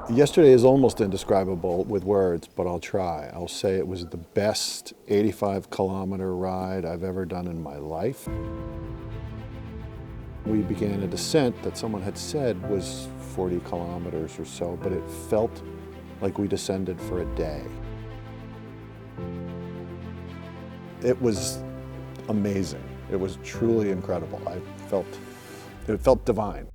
Yesterday is almost indescribable with words, but I'll try. I'll say it was the best 85-kilometer ride I've ever done in my life. We began a descent that someone had said was 40 kilometers or so, but it felt like we descended for a day. It was amazing. It was truly incredible. It felt divine.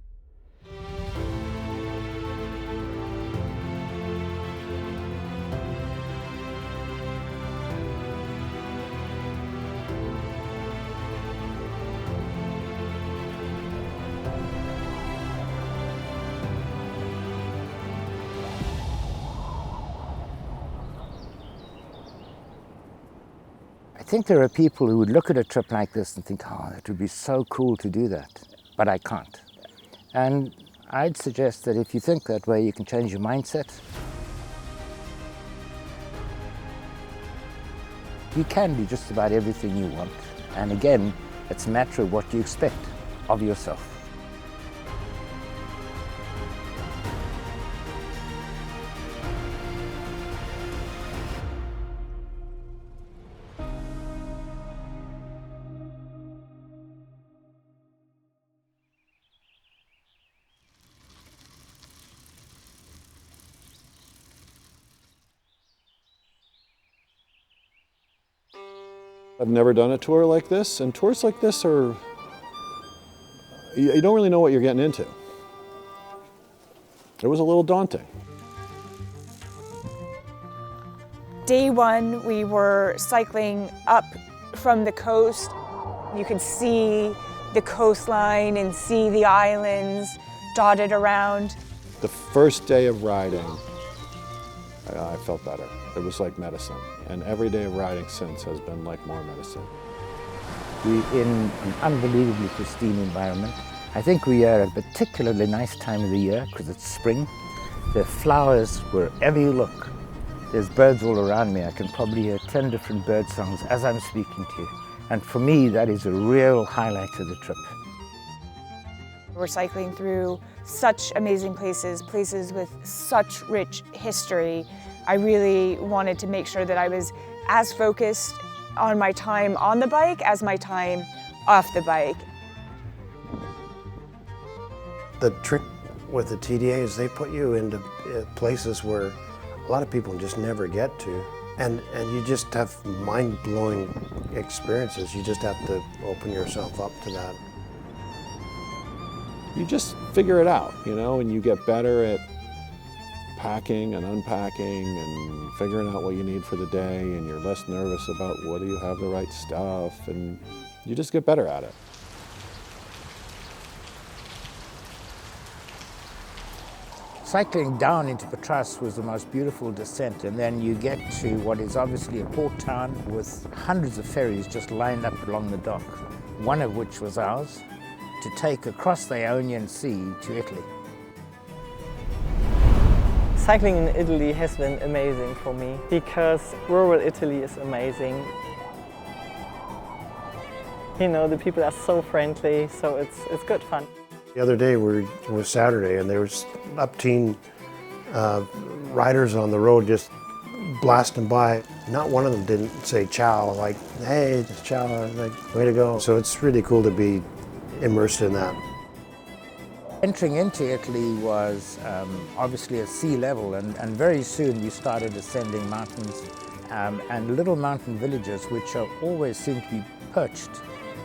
I think there are people who would look at a trip like this and think, oh, it would be so cool to do that, but I can't. And I'd suggest that if you think that way, you can change your mindset. You can do just about everything you want. And again, it's a matter of what you expect of yourself. I've never done a tour like this, and tours like this are, you don't really know what you're getting into. It was a little daunting. Day one, we were cycling up from the coast. You could see the coastline and see the islands dotted around. The first day of riding, I felt better. It was like medicine. And every day of riding since has been like more medicine. We're in an unbelievably pristine environment. I think we are at a particularly nice time of the year because it's spring. There are flowers wherever you look. There's birds all around me. I can probably hear 10 different bird songs as I'm speaking to you. And for me, that is a real highlight of the trip. We're cycling through such amazing places, places with such rich history. I really wanted to make sure that I was as focused on my time on the bike as my time off the bike. The trick with the TDA is they put you into places where a lot of people just never get to. And you just have mind-blowing experiences. You just have to open yourself up to that. You just figure it out, and you get better at packing and unpacking and figuring out what you need for the day, and you're less nervous about whether you have the right stuff, and you just get better at it. Cycling down into Patras was the most beautiful descent, and then you get to what is obviously a port town with hundreds of ferries just lined up along the dock, one of which was ours, to take across the Ionian Sea to Italy. Cycling in Italy has been amazing for me because rural Italy is amazing. The people are so friendly, so it's good fun. The other day it was Saturday, and there was up-teen riders on the road just blasting by. Not one of them didn't say ciao, like, hey, ciao, like, way to go. So it's really cool to be immersed in that. Entering into Italy was obviously at sea level, and very soon we started ascending mountains and little mountain villages which always seem to be perched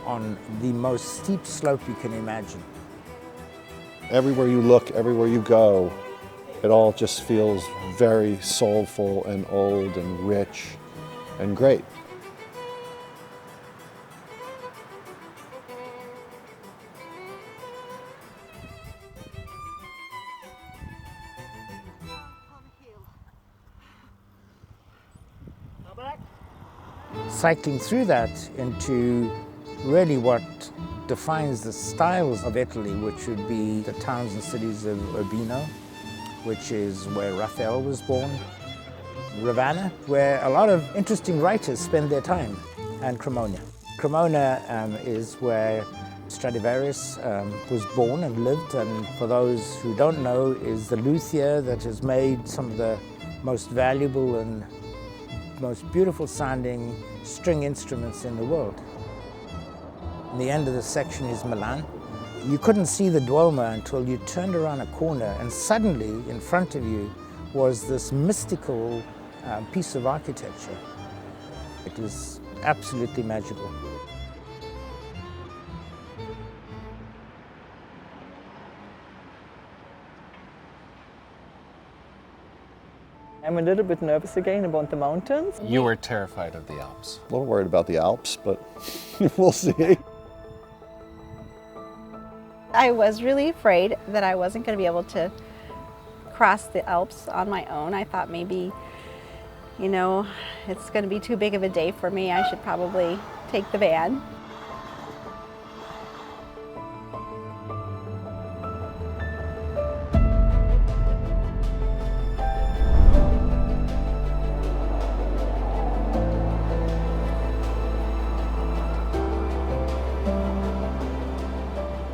on the most steep slope you can imagine. Everywhere you look, everywhere you go, it all just feels very soulful and old and rich and great. Cycling through that into really what defines the styles of Italy, which would be the towns and cities of Urbino, which is where Raphael was born, Ravenna, where a lot of interesting writers spend their time, and Cremona. Cremona is where Stradivarius was born and lived, and for those who don't know, is the luthier that has made some of the most valuable and most beautiful sounding string instruments in the world. And the end of the section is Milan. You couldn't see the Duomo until you turned around a corner, and suddenly in front of you was this mystical piece of architecture. It was absolutely magical. I'm a little bit nervous again about the mountains. You were terrified of the Alps. A little worried about the Alps, but we'll see. I was really afraid that I wasn't going to be able to cross the Alps on my own. I thought maybe, you know, it's going to be too big of a day for me. I should probably take the van.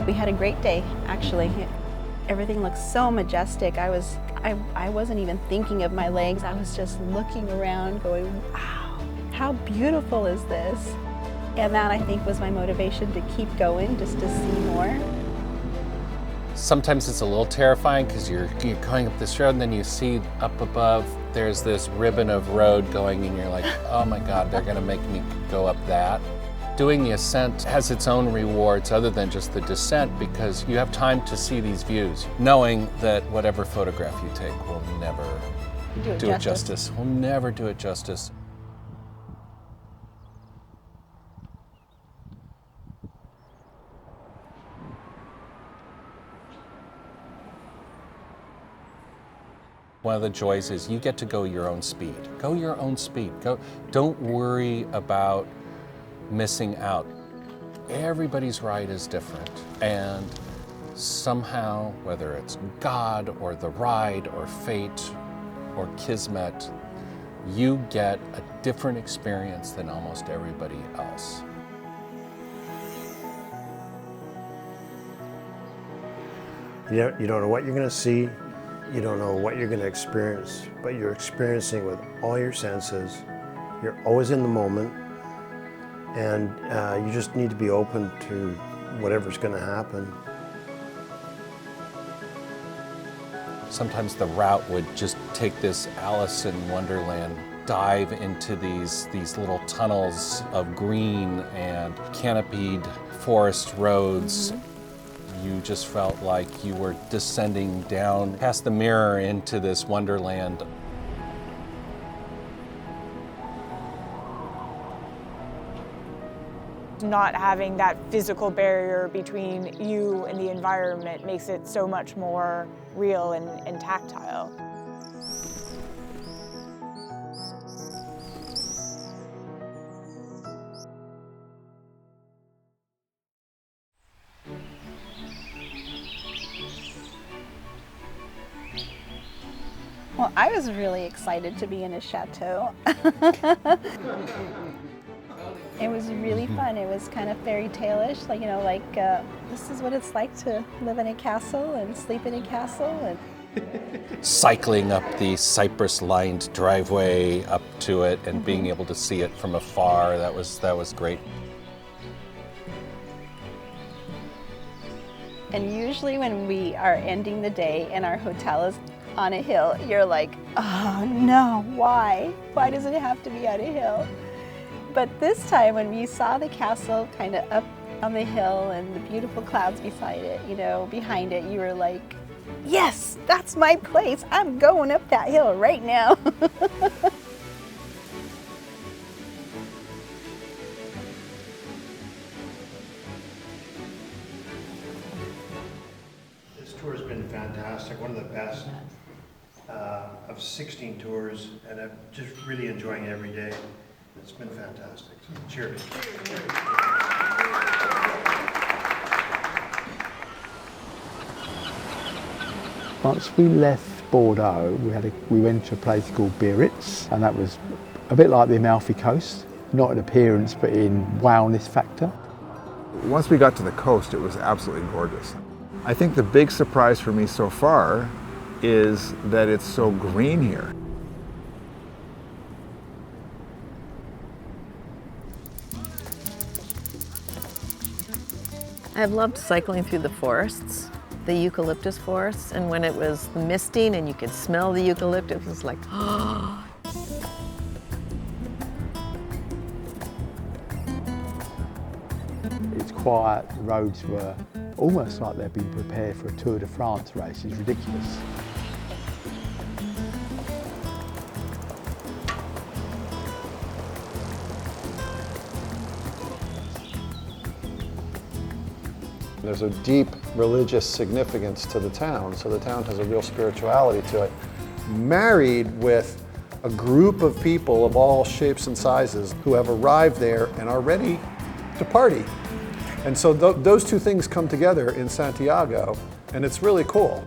We had a great day, actually. Everything looked so majestic. I wasn't even thinking of my legs. I was just looking around going, wow, how beautiful is this? And that, I think, was my motivation to keep going, just to see more. Sometimes it's a little terrifying because you're going up this road and then you see up above there's this ribbon of road going and you're like, oh my God, they're gonna make me go up that. Doing the ascent has its own rewards other than just the descent, because you have time to see these views, knowing that whatever photograph you take will never do it justice. Will never do it justice. One of the joys is you get to go your own speed. Go your own speed. Don't worry about missing out. Everybody's ride is different, and somehow, whether it's God or the ride or fate or kismet, you get a different experience than almost everybody else. You don't know what you're going to see, you don't know what you're going to experience, but you're experiencing with all your senses. You're always in the moment. And you just need to be open to whatever's going to happen. Sometimes the route would just take this Alice in Wonderland dive into these little tunnels of green and canopied forest roads. You just felt like you were descending down past the mirror into this wonderland. Not having that physical barrier between you and the environment makes it so much more real and tactile. Well, I was really excited to be in a chateau. It was really fun. It was kind of fairy tale-ish, like, you know, like this is what it's like to live in a castle and sleep in a castle. And cycling up the cypress-lined driveway up to it and being able to see it from afar, that was great. And usually when we are ending the day and our hotel is on a hill, you're like, oh no, why? Why does it have to be on a hill? But this time when we saw the castle kind of up on the hill and the beautiful clouds beside it, you know, behind it, you were like, yes, that's my place. I'm going up that hill right now. This tour has been fantastic, one of the best of 16 tours, and I'm just really enjoying every day. It's been fantastic. So, cheers. Once we left Bordeaux, we went to a place called Biarritz, and that was a bit like the Amalfi Coast, not in appearance but in wildness factor. Once we got to the coast, it was absolutely gorgeous. I think the big surprise for me so far is that it's so green here. I've loved cycling through the forests, the eucalyptus forests, and when it was misting and you could smell the eucalyptus, it was like, oh. It's quiet, the roads were almost like they've been prepared for a Tour de France race. It's ridiculous. There's a deep religious significance to the town, so the town has a real spirituality to it. Married with a group of people of all shapes and sizes who have arrived there and are ready to party. And so those two things come together in Santiago, and it's really cool.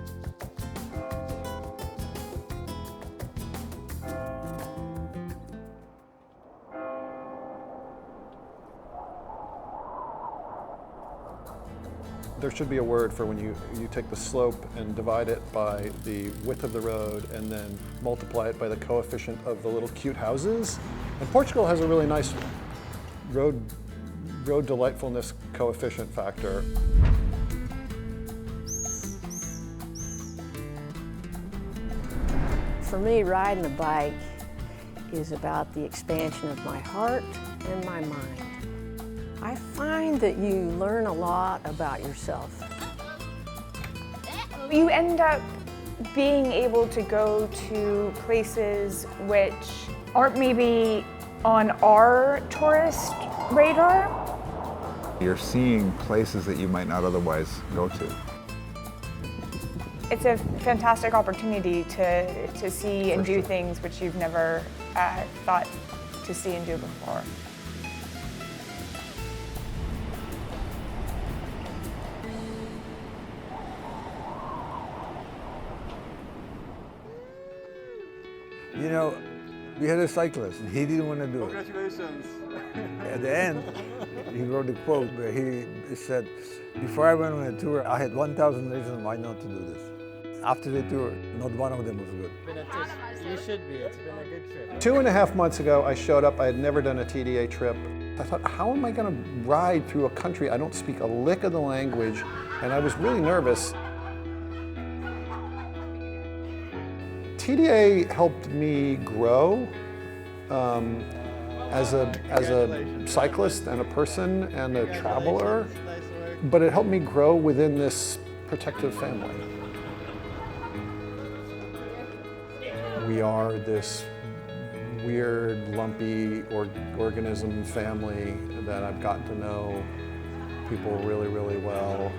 There should be a word for when you take the slope and divide it by the width of the road and then multiply it by the coefficient of the little cute houses. And Portugal has a really nice road delightfulness coefficient factor. For me, riding a bike is about the expansion of my heart and my mind. I find that you learn a lot about yourself. You end up being able to go to places which aren't maybe on our tourist radar. You're seeing places that you might not otherwise go to. It's a fantastic opportunity to see and do things which you've never thought to see and do before. You know, we had a cyclist, and he didn't want to do it. Congratulations. At the end, he wrote a quote where he said, before I went on a tour, I had 1,000 reasons why not to do this. After the tour, not one of them was good. You should be. It's been a good trip. 2.5 months ago, I showed up. I had never done a TDA trip. I thought, how am I going to ride through a country I don't speak a lick of the language? And I was really nervous. TDA helped me grow as a cyclist and a person and a traveler, but it helped me grow within this protective family. We are this weird, lumpy organism family that I've gotten to know people really, really well.